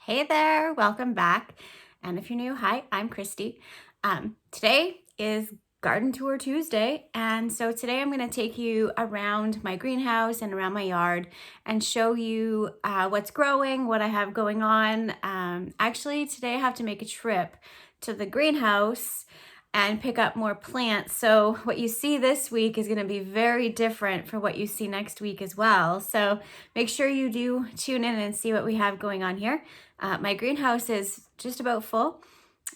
Hey there, welcome back. And if you're new, hi, I'm Christy. Today is Garden Tour Tuesday, and so today I'm going to take you around my greenhouse and around my yard and show you what's growing, what I have going on. Actually, today I have to make a trip to the greenhouse and pick up more plants. So what you see this week is going to be very different from what you see next week as well. So make sure you do tune in and see what we have going on here. My greenhouse is just about full.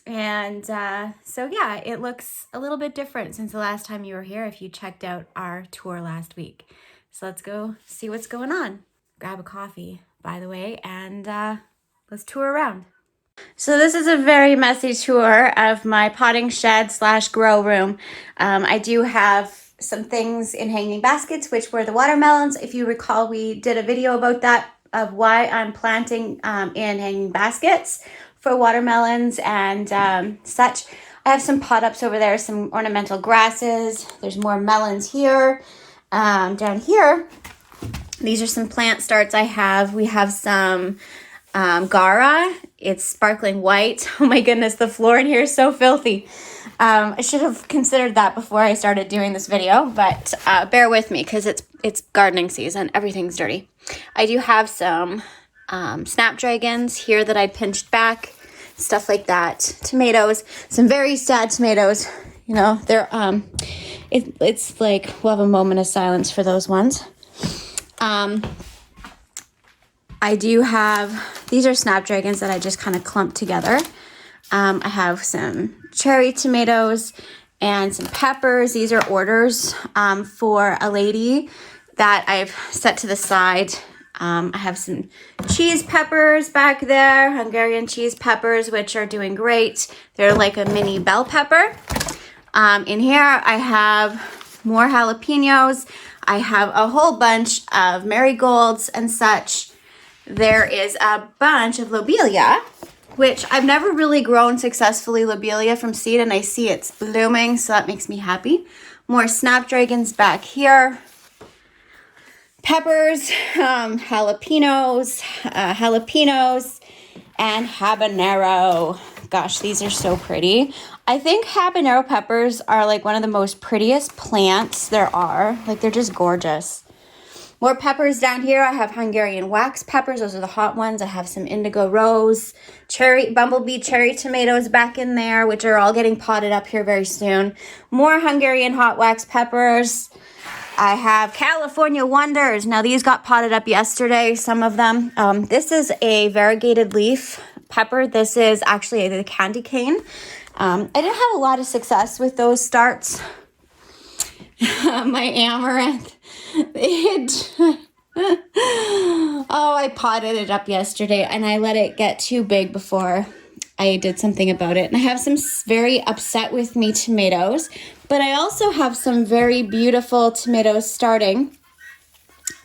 And so yeah, it looks a little bit different since the last time you were here if you checked out our tour last week. So let's go see what's going on. Grab a coffee, by the way, and let's tour around. So this is a very messy tour of my potting shed / grow room. I do have some things in hanging baskets, which were the watermelons. If you recall, we did a video about that, of why I'm planting in hanging baskets for watermelons and such. I have some pot ups over there, some ornamental grasses. There's more melons here. Down here, these are some plant starts I have. We have some Gara. It's sparkling white. Oh my goodness, the floor in here is so filthy. I should have considered that before I started doing this video, but bear with me because it's gardening season. Everything's dirty. I do have some snapdragons here that I pinched back, stuff like that. Tomatoes, some very sad tomatoes. You know, they're it's like we'll have a moment of silence for those ones. I do have, these are snapdragons that I just kind of clumped together. I have some cherry tomatoes and some peppers. These are orders for a lady that I've set to the side. I have some cheese peppers back there, Hungarian cheese peppers, which are doing great. They're like a mini bell pepper. In here, I have more jalapenos. I have a whole bunch of marigolds and such. There is a bunch of lobelia, which I've never really grown successfully lobelia from seed, and I see it's blooming, so that makes me happy. More snapdragons back here. Peppers, jalapenos, and habanero. Gosh, these are so pretty. I think habanero peppers are like one of the most prettiest plants there are. Like, they're just gorgeous. More peppers down here. I have Hungarian wax peppers. Those are the hot ones. I have some indigo rose, bumblebee cherry tomatoes back in there, which are all getting potted up here very soon. More Hungarian hot wax peppers. I have California Wonders. Now, these got potted up yesterday, some of them. This is a variegated leaf pepper. This is actually the candy cane. I didn't have a lot of success with those starts. My amaranth. I potted it up yesterday and I let it get too big before I did something about it. And I have some very upset with me tomatoes, but I also have some very beautiful tomatoes starting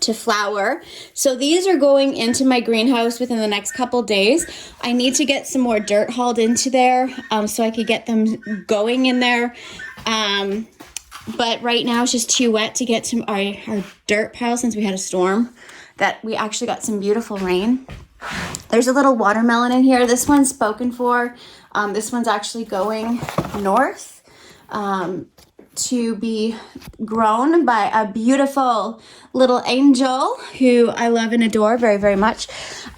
to flower. So these are going into my greenhouse within the next couple days. I need to get some more dirt hauled into there so I could get them going in there. But right now it's just too wet to get to our dirt pile since we had a storm, that we actually got some beautiful rain. There's a little watermelon in here. This one's spoken for. This one's actually going north to be grown by a beautiful little angel who I love and adore very, very much,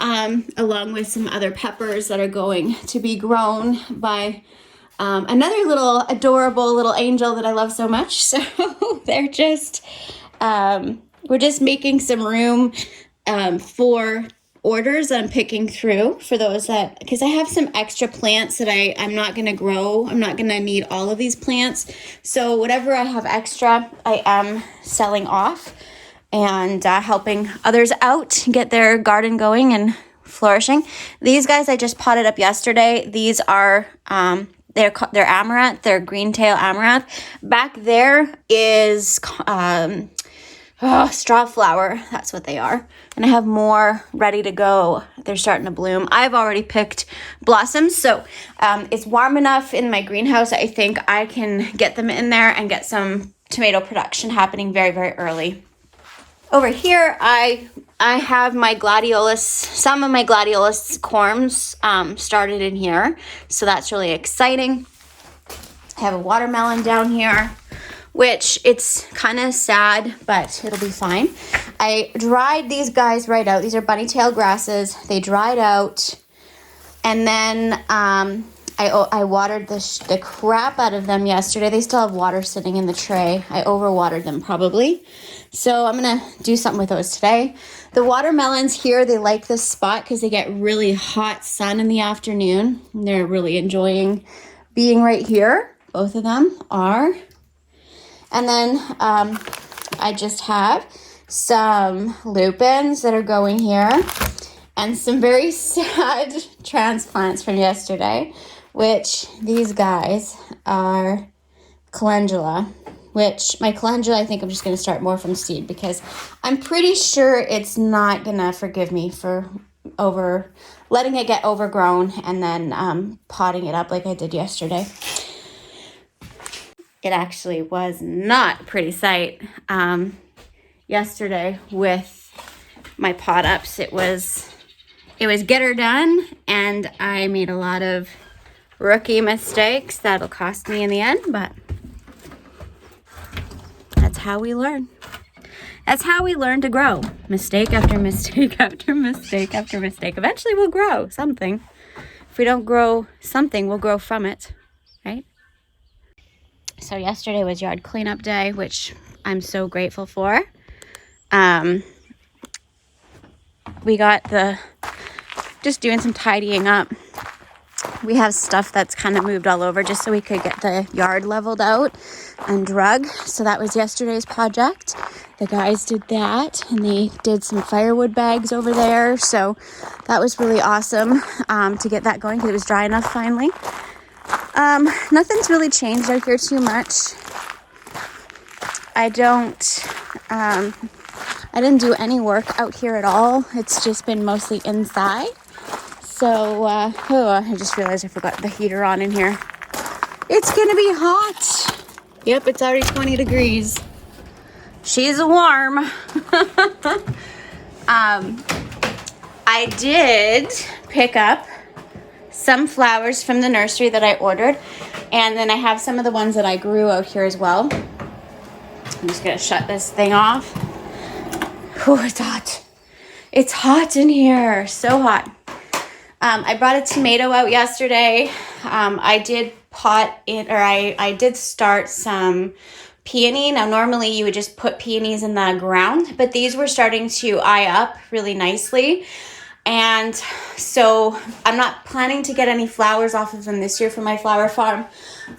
along with some other peppers that are going to be grown by another little adorable little angel that I love so much. So they're just, we're just making some room for orders that I'm picking through for those that, because I have some extra plants that I'm not going to grow. I'm not going to need all of these plants. So whatever I have extra, I am selling off and helping others out get their garden going and flourishing. These guys I just potted up yesterday. These are they're amaranth. They're green tail amaranth. Back there is straw flower. That's what they are. And I have more ready to go. They're starting to bloom. I've already picked blossoms, so it's warm enough in my greenhouse. I think I can get them in there and get some tomato production happening very, very early. Over here, I have my Gladiolus, some of my Gladiolus corms started in here. So that's really exciting. I have a watermelon down here, which it's kind of sad, but it'll be fine. I dried these guys right out. These are bunny tail grasses. They dried out. And then I watered the crap out of them yesterday. They still have water sitting in the tray. I overwatered them probably. So I'm going to do something with those today. The watermelons here, they like this spot because they get really hot sun in the afternoon. They're really enjoying being right here. Both of them are. And then I just have some lupins that are going here and some very sad transplants from yesterday, which these guys are calendula, which my calendula, I think I'm just going to start more from seed because I'm pretty sure it's not going to forgive me for letting it get overgrown and then potting it up like I did yesterday. It actually was not a pretty sight yesterday with my pot ups. It was get her done, and I made a lot of rookie mistakes that'll cost me in the end, but that's how we learn. That's how we learn to grow. Mistake after mistake after mistake after mistake. Eventually we'll grow something. If we don't grow something, we'll grow from it, right? So yesterday was yard cleanup day, which I'm so grateful for. We got just doing some tidying up. We have stuff that's kind of moved all over just so we could get the yard leveled out and drug. So that was yesterday's project. The guys did that, and they did some firewood bags over there. So that was really awesome to get that going because it was dry enough finally. Nothing's really changed out here too much. I didn't do any work out here at all. It's just been mostly inside. So, I just realized I forgot the heater on in here. It's gonna be hot. Yep, it's already 20 degrees. She's warm. I did pick up some flowers from the nursery that I ordered, and then I have some of the ones that I grew out here as well. I'm just gonna shut this thing off. Oh, it's hot. It's hot in here, so hot. I brought a tomato out yesterday. I did I did start some peony. Now normally you would just put peonies in the ground, but these were starting to eye up really nicely. And so I'm not planning to get any flowers off of them this year for my flower farm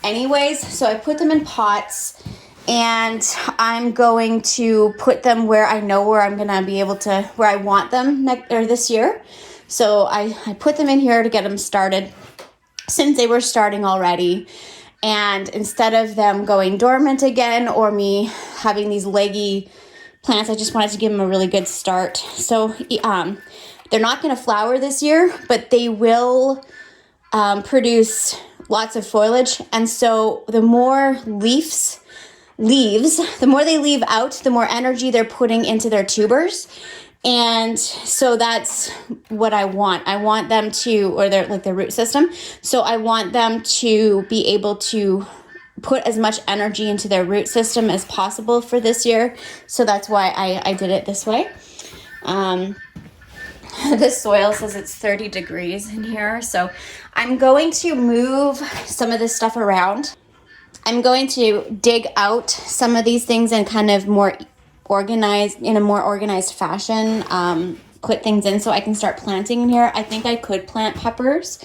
anyways. So I put them in pots, and I'm going to put them where I know where I'm going to be able to, where I want them this year. So I put them in here to get them started since they were starting already. And instead of them going dormant again or me having these leggy plants, I just wanted to give them a really good start. So they're not going to flower this year, but they will produce lots of foliage. And so the more leaves, the more they leave out, the more energy they're putting into their tubers. And so that's what I want. I want them to, or their root system. So I want them to be able to put as much energy into their root system as possible for this year. So that's why I did it this way. This soil says it's 30 degrees in here. So I'm going to move some of this stuff around. I'm going to dig out some of these things and kind of in a more organized fashion, put things in so I can start planting in here. I think I could plant peppers.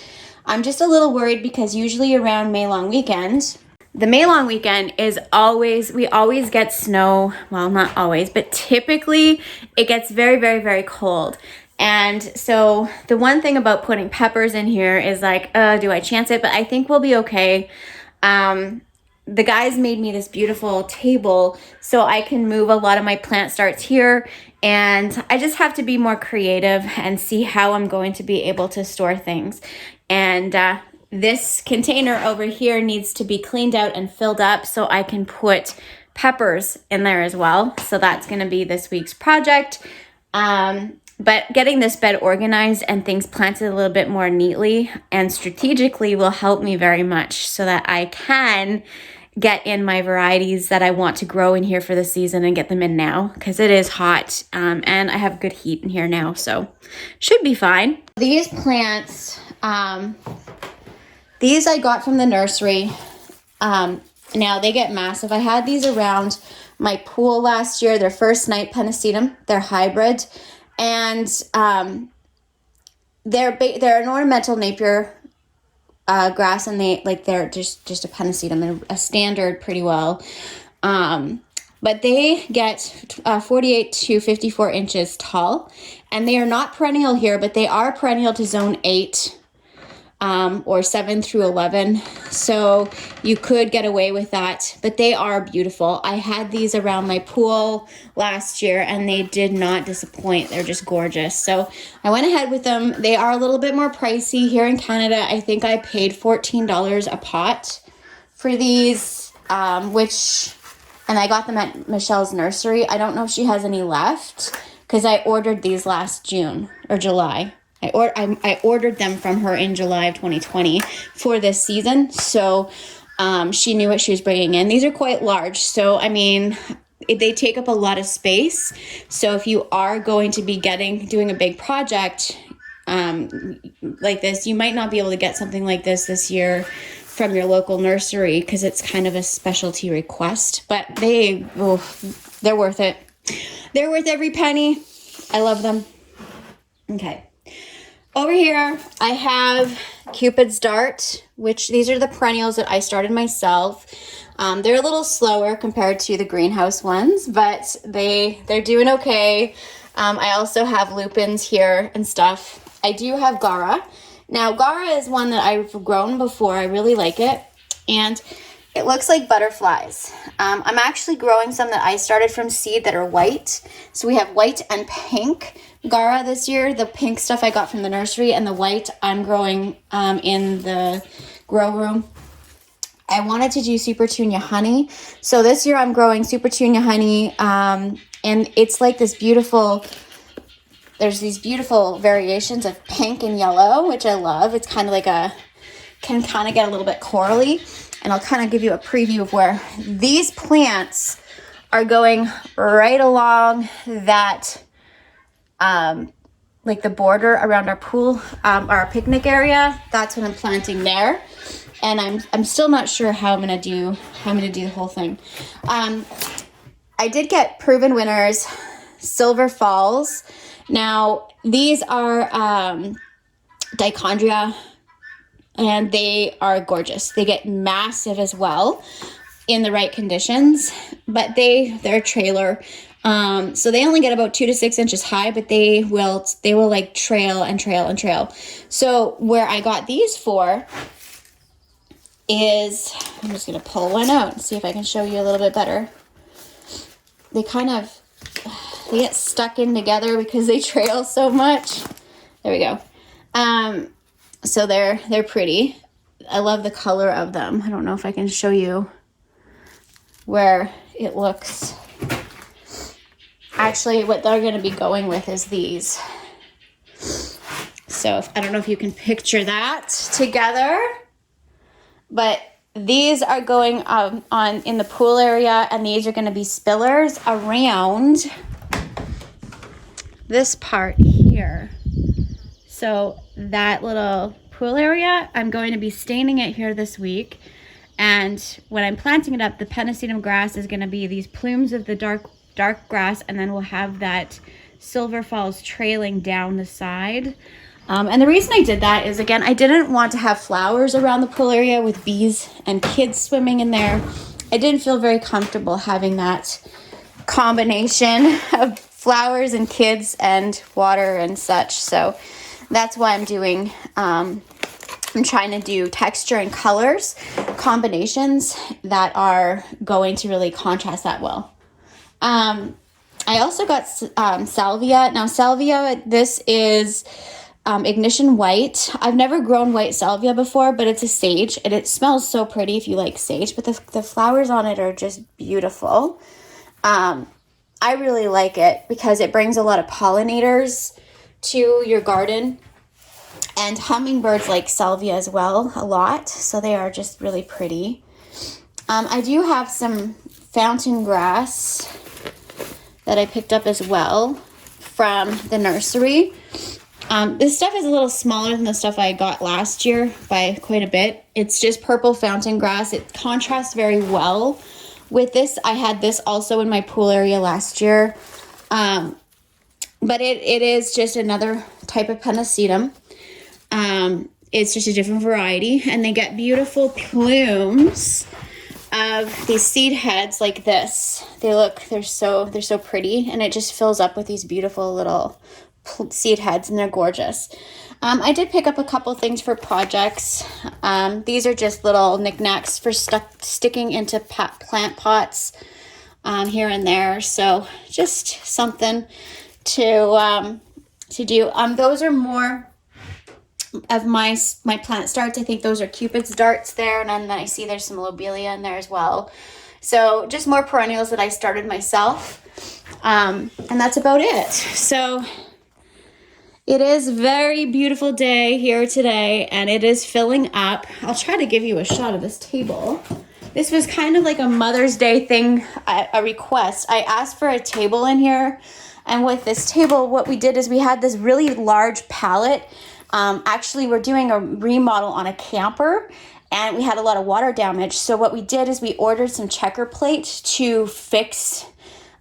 I'm just a little worried because usually around May long weekend, the May long weekend is we always get snow. Well, not always, but typically it gets very, very, very cold. And so the one thing about putting peppers in here is like, do I chance it? But I think we'll be okay. The guys made me this beautiful table so I can move a lot of my plant starts here, and I just have to be more creative and see how I'm going to be able to store things. And this container over here needs to be cleaned out and filled up so I can put peppers in there as well. So that's going to be this week's project. But getting this bed organized and things planted a little bit more neatly and strategically will help me very much so that I can get in my varieties that I want to grow in here for the season and get them in now because it is hot, and I have good heat in here now, so should be fine. These plants, these I got from the nursery. Now they get massive. I had these around my pool last year. They're first night Pennisetum. They're hybrid, and they're an ornamental Napier grass, and they're just a Pennisetum. They're a standard pretty well, but they get 48 to 54 inches tall, and they are not perennial here, but they are perennial to zone 8. Or 7 through 11. So you could get away with that, but they are beautiful. I had these around my pool last year and they did not disappoint. They're just gorgeous. So I went ahead with them. They are a little bit more pricey here in Canada. I think I paid $14 a pot for these, and I got them at Michelle's nursery. I don't know if she has any left because I ordered these last June or July. I ordered them from her in July of 2020 for this season, so she knew what she was bringing in. These are quite large, so I mean, they take up a lot of space. So if you are going to be doing a big project like this, you might not be able to get something like this year from your local nursery because it's kind of a specialty request. But they're worth it. They're worth every penny. I love them. Okay. Over here, I have Cupid's Dart, which these are the perennials that I started myself. They're a little slower compared to the greenhouse ones, but they're doing okay. I also have lupins here and stuff. I do have Gara. Now, Gara is one that I've grown before. I really like it, and it looks like butterflies. I'm actually growing some that I started from seed that are white. So we have white and pink Gara this year. The pink stuff I got from the nursery, and the white I'm growing in the grow room. I wanted to do Super Tunia Honey. So this year I'm growing Super Tunia Honey, and it's like this beautiful, there's these beautiful variations of pink and yellow, which I love. It's kind of like can kind of get a little bit corally. And I'll kind of give you a preview of where these plants are going right along that, like the border around our pool, our picnic area. That's what I'm planting there. And I'm still not sure how I'm gonna do the whole thing. I did get proven winners, Silver Falls. Now these are dichondria, and they are gorgeous. They get massive as well in the right conditions, but they're a trailer. So they only get about 2 to 6 inches high, but they will like trail and trail and trail. So where I got these for is, I'm just gonna pull one out and see if I can show you a little bit better. They get stuck in together because they trail so much. There we go. So they're pretty. I love the color of them. I don't know if I can show you where it looks. Actually, what they're going to be going with is these. So I don't know if you can picture that together, but these are going on in the pool area, and these are going to be spillers around this part here. So that little pool area, I'm going to be staining it here this week. And when I'm planting it up, the Pennisetum grass is going to be these plumes of the dark grass, and then we'll have that Silver Falls trailing down the side. And the reason I did that is, again, I didn't want to have flowers around the pool area with bees and kids swimming in there. I didn't feel very comfortable having that combination of flowers and kids and water and such. So that's why I'm doing, I'm trying to do texture and colors combinations that are going to really contrast that well. I also got Salvia. Now Salvia, this is Ignition White. I've never grown white salvia before, but it's a sage, and it smells so pretty if you like sage, but the flowers on it are just beautiful. I really like it because it brings a lot of pollinators to your garden, and hummingbirds like salvia as well a lot, so they are just really pretty. I do have some fountain grass that I picked up as well from the nursery. This stuff is a little smaller than the stuff I got last year by quite a bit. It's just purple fountain grass. It contrasts very well with this. I had this also in my pool area last year. But it is just another type of Pennisetum. It's just a different variety, and they get beautiful plumes of these seed heads like this. They're so pretty, and it just fills up with these beautiful little seed heads, and they're gorgeous. I did pick up a couple things for projects. These are just little knickknacks for sticking into plant pots here and there. So just something to do. Those are more of my plant starts. I think those are Cupid's darts there, and then I see there's some lobelia in there as well. So just more perennials that I started myself, and that's about it. So it is a very beautiful day here today, and it is filling up. I'll try to give you a shot of this table. This was kind of like a Mother's Day thing, a request. I asked for a table in here, and with this table, what we did is we had this really large pallet. Actually, we're doing a remodel on a camper, and we had a lot of water damage. So what we did is we ordered some checker plate to fix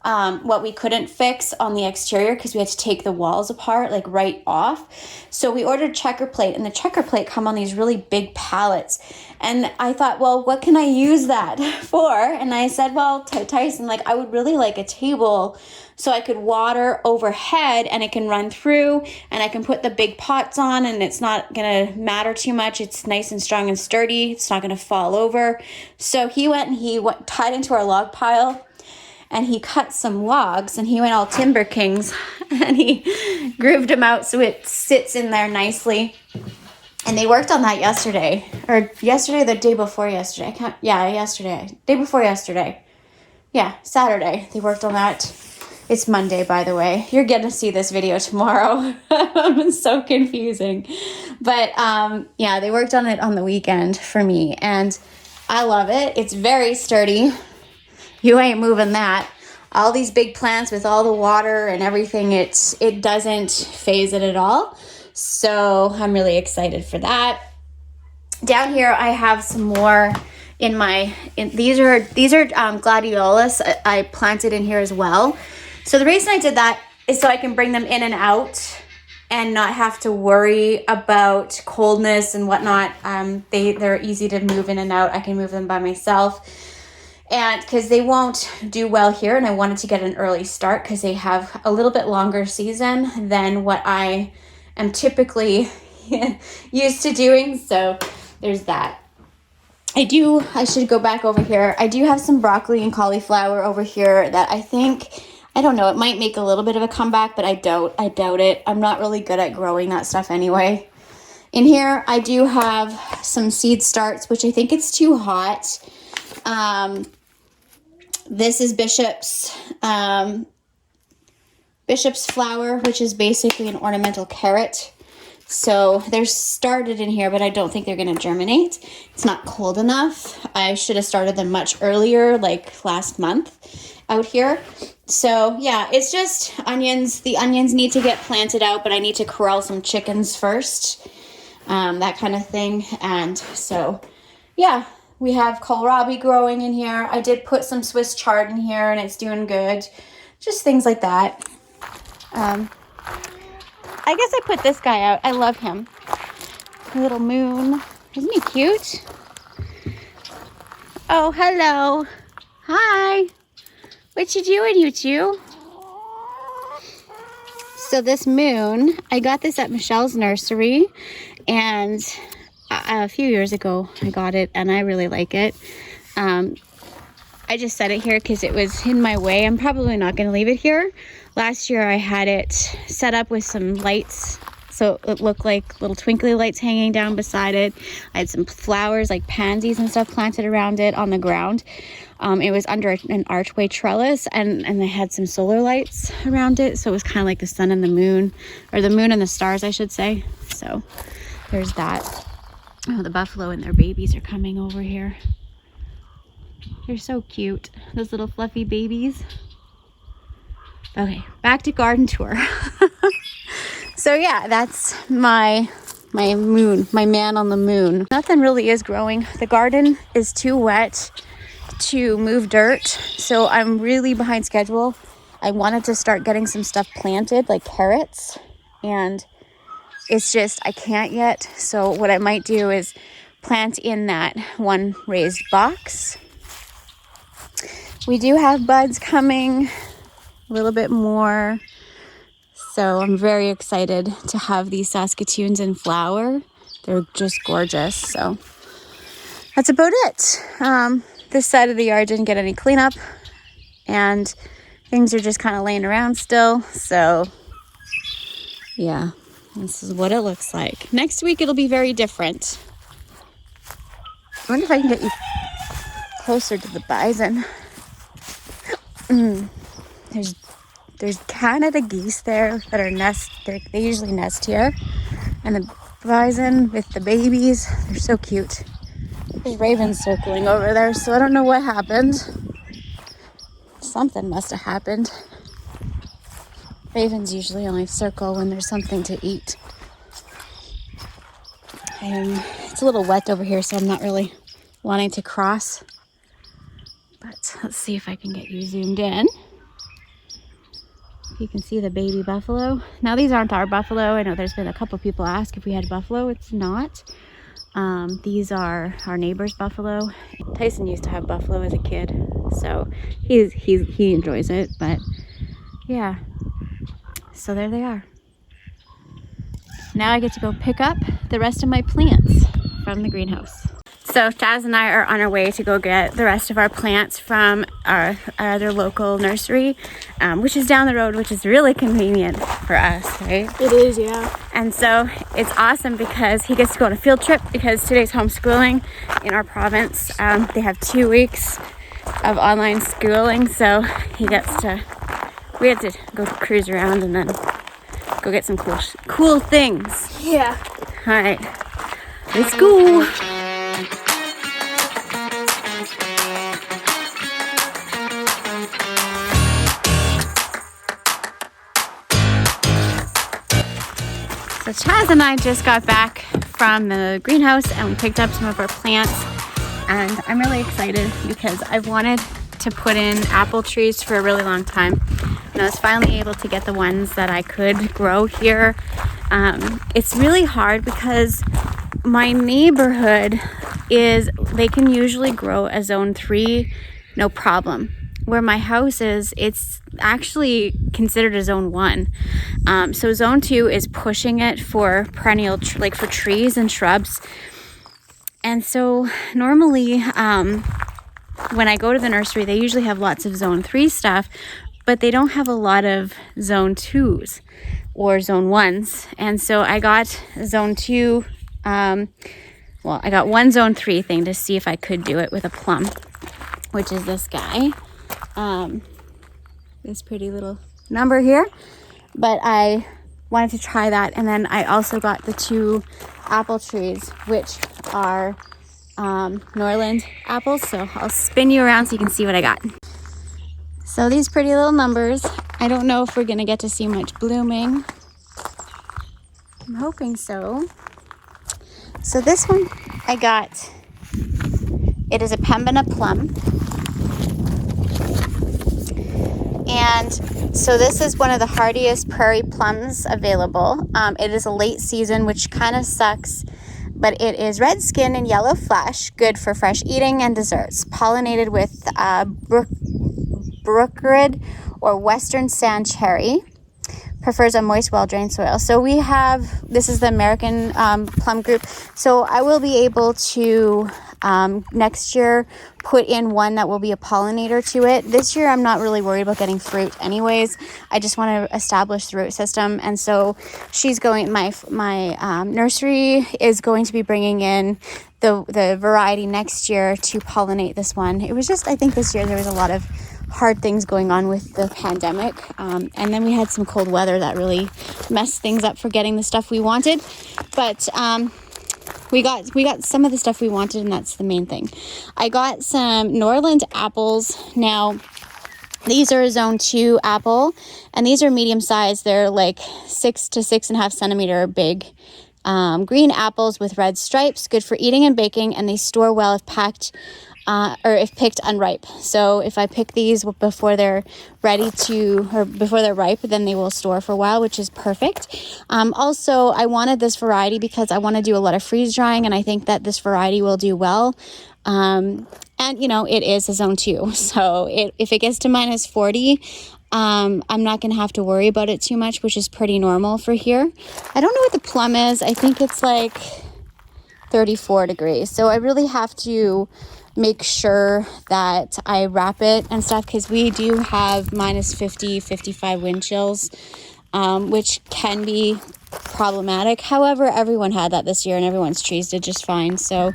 what we couldn't fix on the exterior, because we had to take the walls apart, like right off. So we ordered checker plate, and the checker plate come on these really big pallets. And I thought, well, what can I use that for? And I said, well, Tyson, like, I would really like a table so I could water overhead, and it can run through, and I can put the big pots on, and it's not gonna matter too much. It's nice and strong and sturdy. It's not gonna fall over. So he went and he tied into our log pile, and he cut some logs, and he went all Timber Kings, and he grooved them out so it sits in there nicely. And they worked on that yesterday, the day before yesterday. Day before yesterday. Yeah, Saturday. They worked on that. It's Monday, by the way. You're going to see this video tomorrow. It's so confusing. But yeah, they worked on it on the weekend for me, and I love it. It's very sturdy. You ain't moving that. All these big plants with all the water and everything, it doesn't phase it at all. So I'm really excited for that. Down here, I have some more these are Gladiolus. I planted in here as well. So the reason I did that is so I can bring them in and out and not have to worry about coldness and whatnot. They're easy to move in and out. I can move them by myself. And because they won't do well here, and I wanted to get an early start because they have a little bit longer season than what I am typically used to doing. So there's that. I should go back over here. I do have some broccoli and cauliflower over here that I don't know, it might make a little bit of a comeback, but I doubt it. I'm not really good at growing that stuff anyway. In here, I do have some seed starts, which I think it's too hot. This is Bishop's flower, which is basically an ornamental carrot. So they're started in here, but I don't think they're going to germinate. It's not cold enough. I should have started them much earlier, like last month out here. So yeah, it's just onions. The onions need to get planted out, but I need to corral some chickens first, that kind of thing. And so yeah, we have kohlrabi growing in here. I did put some Swiss chard in here, and it's doing good. Just things like that. I guess I put this guy out. I love him. Little moon. Isn't he cute? Oh, hello. Hi. What you doing, you two? So this moon, I got this at Michelle's nursery, and a few years ago I got it, and I really like it. I just set it here because it was in my way. I'm probably not going to leave it here. Last year I had it set up with some so it looked like little twinkly lights hanging down beside it. I had some flowers like pansies and stuff planted around it on the ground. It was under an archway trellis, and they had some solar lights around it, so it was kind of like the sun and the moon, or the moon and the stars, I should say. So there's that. Oh, the buffalo and their babies are coming over here. They're so cute, those little fluffy babies. Okay, back to garden tour. So yeah, that's my moon, my man on the moon. Nothing really is growing. The garden is too wet to move dirt, so I'm really behind schedule. I wanted to start getting some stuff planted, like carrots, and it's just I can't yet. So what I might do is plant in that one raised box. We do have buds coming, a little bit more. So I'm very excited to have these Saskatoons in flower. They're just gorgeous. So that's about it. This side of the yard didn't get any cleanup, and things are just kind of laying around still. So yeah, this is what it looks like. Next week it'll be very different. I wonder if I can get you closer to the bison. There's Canada geese there that are they usually nest here. And the bison with the babies, they're so cute. There's ravens circling over there, so I don't know what happened. Something must have happened. Ravens usually only circle when there's something to eat. It's a little wet over here, so I'm not really wanting to cross. But let's see if I can get you zoomed in. You can see the baby buffalo. Now these aren't our buffalo. I know there's been a couple people ask if we had buffalo. It's not. These are our neighbor's buffalo. Tyson used to have buffalo as a kid, so he enjoys it. But yeah, so there they are. Now I get to go pick up the rest of my plants from the greenhouse. So Chaz and I are on our way to go get the rest of our plants from our other local nursery, which is down the road, which is really convenient for us, right? It is, yeah. And so it's awesome because he gets to go on a field trip, because today's homeschooling in our province. They have 2 weeks of online schooling, so we get to go cruise around and then go get some cool things. Yeah. All right, let's go. So Chaz and I just got back from the greenhouse and we picked up some of our plants, and I'm really excited because I've wanted to put in apple trees for a really long time, and I was finally able to get the ones that I could grow here. It's really hard because my neighborhood they can usually grow a zone 3 no problem. Where my house is, it's actually considered a zone 1. So zone 2 is pushing it for perennial, like for trees and shrubs. And so normally when I go to the nursery, they usually have lots of zone 3 stuff, but they don't have a lot of zone 2s or zone 1s. And so I got zone 2, I got one zone 3 thing to see if I could do it with a plum, which is this guy. This pretty little number here, but I wanted to try that. And then I also got the 2 apple trees, which are Norland Apples. So I'll spin you around so you can see what I got. So these pretty little numbers, I don't know if we're gonna get to see much blooming. I'm hoping so. So this one I got, it is a Pembina Plum. And so this is one of the hardiest prairie plums available. It is a late season, which kind of sucks, but it is red skin and yellow flesh, good for fresh eating and desserts. Pollinated with brookwood or western sand cherry. Prefers a moist, well-drained soil. So this is the American plum group. So I will be able to next year put in one that will be a pollinator to it. This year I'm not really worried about getting fruit anyways. I just want to establish the root system. And so she's going, my nursery is going to be bringing in the variety next year to pollinate this one. It was just, I think this year there was a lot of hard things going on with the pandemic. And then we had some cold weather that really messed things up for getting the stuff we wanted. But we got some of the stuff we wanted, and that's the main thing. I got some Norland apples. Now, these are a zone 2 apple, and these are medium sized. They're like 6 to 6.5 centimeter big green apples with red stripes, good for eating and baking, and they store well if packed or if picked unripe. So if I pick these before they're before they're ripe, then they will store for a while, which is perfect. Also, I wanted this variety because I want to do a lot of freeze drying, and I think that this variety will do well. And you know, it is a zone 2, so if it gets to -40, I'm not going to have to worry about it too much, which is pretty normal for here. I don't know what the plum is. I think it's like 34 degrees. So I really have to make sure that I wrap it and stuff, because we do have -50, 55 wind chills, which can be problematic. However, everyone had that this year and everyone's trees did just fine. So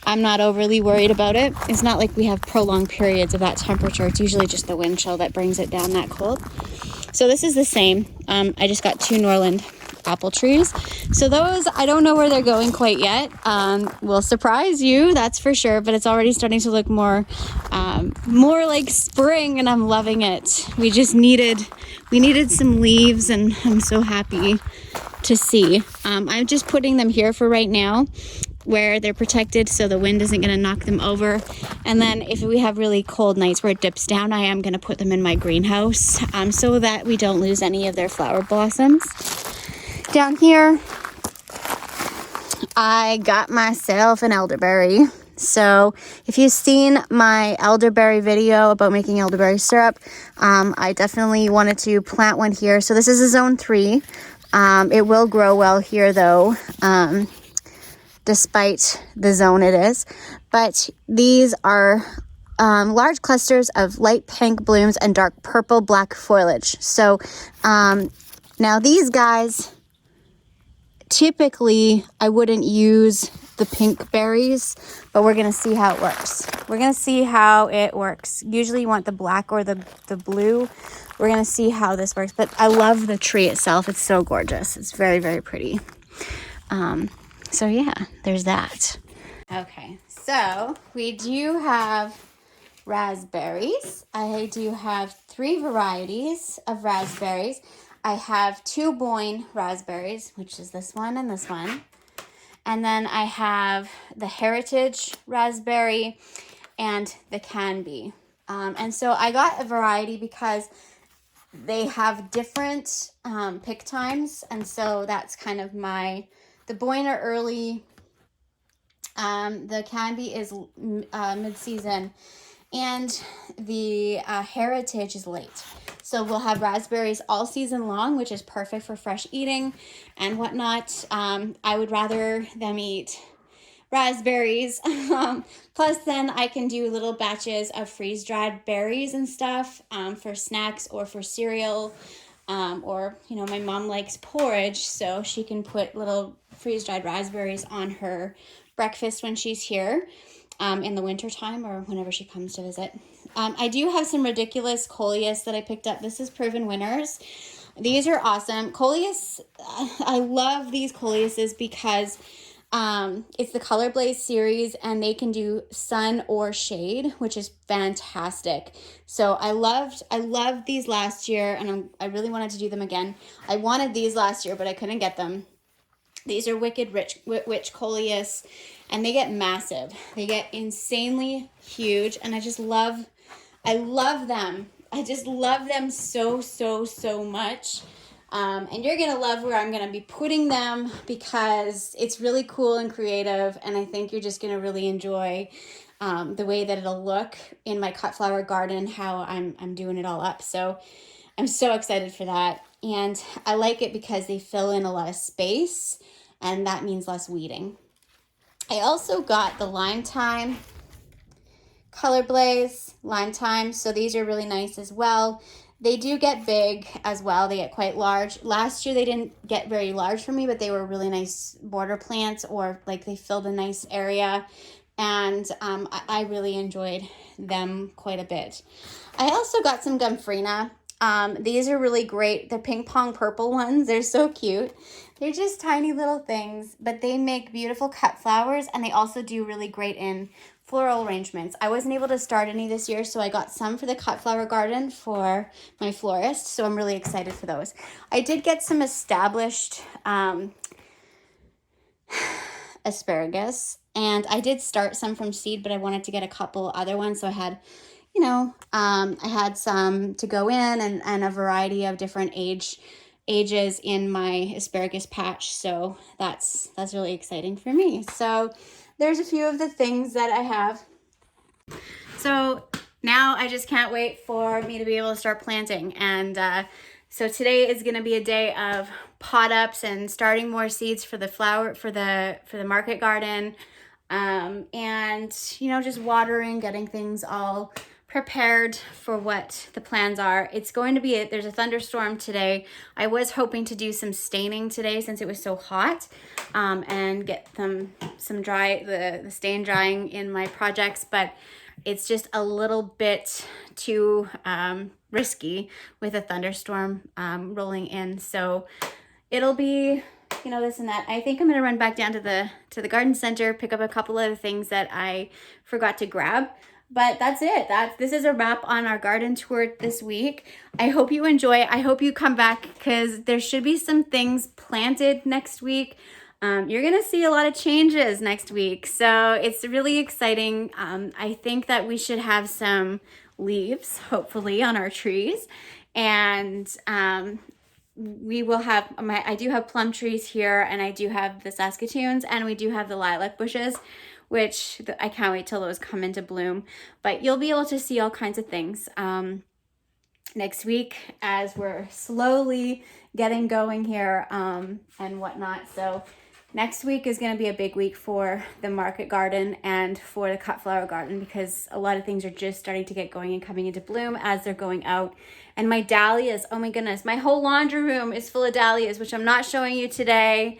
I'm not overly worried about it. It's not like we have prolonged periods of that temperature. It's usually just the wind chill that brings it down that cold. So this is the same. I just got 2 Norland apple trees. So those, I don't know where they're going quite yet. Will surprise you, that's for sure, but it's already starting to look more like spring, and I'm loving it. We needed some leaves, and I'm so happy to see. I'm just putting them here for right now, where they're protected so the wind isn't going to knock them over. And then if we have really cold nights where it dips down, I am going to put them in my greenhouse so that we don't lose any of their flower blossoms. Down here, I got myself an elderberry. So if you've seen my elderberry video about making elderberry syrup, I definitely wanted to plant one here. So this is a zone 3. It will grow well here though, despite the zone it is. But these are large clusters of light pink blooms and dark purple black foliage. So now these guys, typically I wouldn't use the pink berries, but we're going to see how it works. We're going to see how it works. Usually you want the black or the blue. We're going to see how this works. But I love the tree itself. It's so gorgeous. It's very, very pretty. So yeah, there's that. Okay, so we do have raspberries. I do have 3 varieties of raspberries. I have 2 Boyne raspberries, which is this one and this one. And then I have the Heritage raspberry and the Canby. And so I got a variety because they have different pick times. And so that's kind of the Boyne are early. The Canby is mid-season. And the Heritage is late. So we'll have raspberries all season long, which is perfect for fresh eating and whatnot. I would rather them eat raspberries. Plus then I can do little batches of freeze-dried berries and stuff for snacks or for cereal. Or, you know, my mom likes porridge, so she can put little freeze-dried raspberries on her breakfast when she's here. In the winter time or whenever she comes to visit. I do have some ridiculous Coleus that I picked up. This is Proven Winners. These are awesome. Coleus, I love these Coleuses because it's the Color Blaze series and they can do sun or shade, which is fantastic. So I loved these last year, and I really wanted to do them again. I wanted these last year, but I couldn't get them. These are Wicked Witch Coleus, and they get massive. They get insanely huge, and I love them. I just love them so, so, so much. And you're going to love where I'm going to be putting them because it's really cool and creative, and I think you're just going to really enjoy the way that it'll look in my cut flower garden, how I'm doing it all up. So I'm so excited for that. And I like it because they fill in a lot of space, and that means less weeding. I also got the Lime Time Color Blaze Lime Time. So these are really nice as well. They do get big as well. They get quite large. Last year they didn't get very large for me, but they were really nice border plants, or like they filled a nice area. And I really enjoyed them quite a bit. I also got some Gomphrena. These are really great. The ping pong purple ones, they're so cute. They're just tiny little things, but they make beautiful cut flowers, and they also do really great in floral arrangements. I wasn't able to start any this year, so I got some for the cut flower garden for my florist, so I'm really excited for those. I did get some established asparagus, and I did start some from seed, but I wanted to get a couple other ones, so I had, you know, I had some to go in, and a variety of different ages in my asparagus patch, so that's really exciting for me. So there's a few of the things that I have. So now I just can't wait for me to be able to start planting, and so today is going to be a day of pot ups and starting more seeds for the flower for the market garden, and you know, just watering, getting things all prepared for what the plans are. It's going to be there's a thunderstorm today. I was hoping to do some staining today since it was so hot, and get some the stain drying in my projects, but it's just a little bit too risky with a thunderstorm rolling in. So it'll be, you know, this and that. I think I'm gonna run back down to the garden center, pick up a couple of things that I forgot to grab. But that's it. This is a wrap on our garden tour this week. I hope you enjoy. I hope you come back, because there should be some things planted next week. You're gonna see a lot of changes next week, so it's really exciting. I think that we should have some leaves, hopefully, on our trees, and we will have I do have plum trees here, and I do have the Saskatoons, and we do have the lilac bushes, which I can't wait till those come into bloom. But you'll be able to see all kinds of things next week as we're slowly getting going here, and whatnot. So next week is going to be a big week for the market garden and for the cut flower garden, because a lot of things are just starting to get going and coming into bloom as they're going out. And my dahlias, oh my goodness, my whole laundry room is full of dahlias, which I'm not showing you today.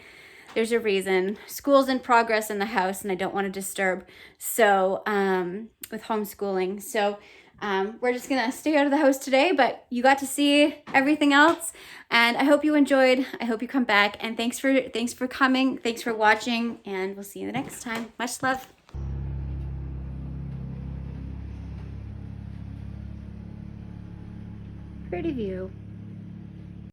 There's a reason. School's in progress in the house, and I don't want to disturb. So with homeschooling, so we're just gonna stay out of the house today, but you got to see everything else, and I hope you enjoyed. I hope you come back, and thanks for coming, thanks for watching, and we'll see you the next time. Much love. Pretty view.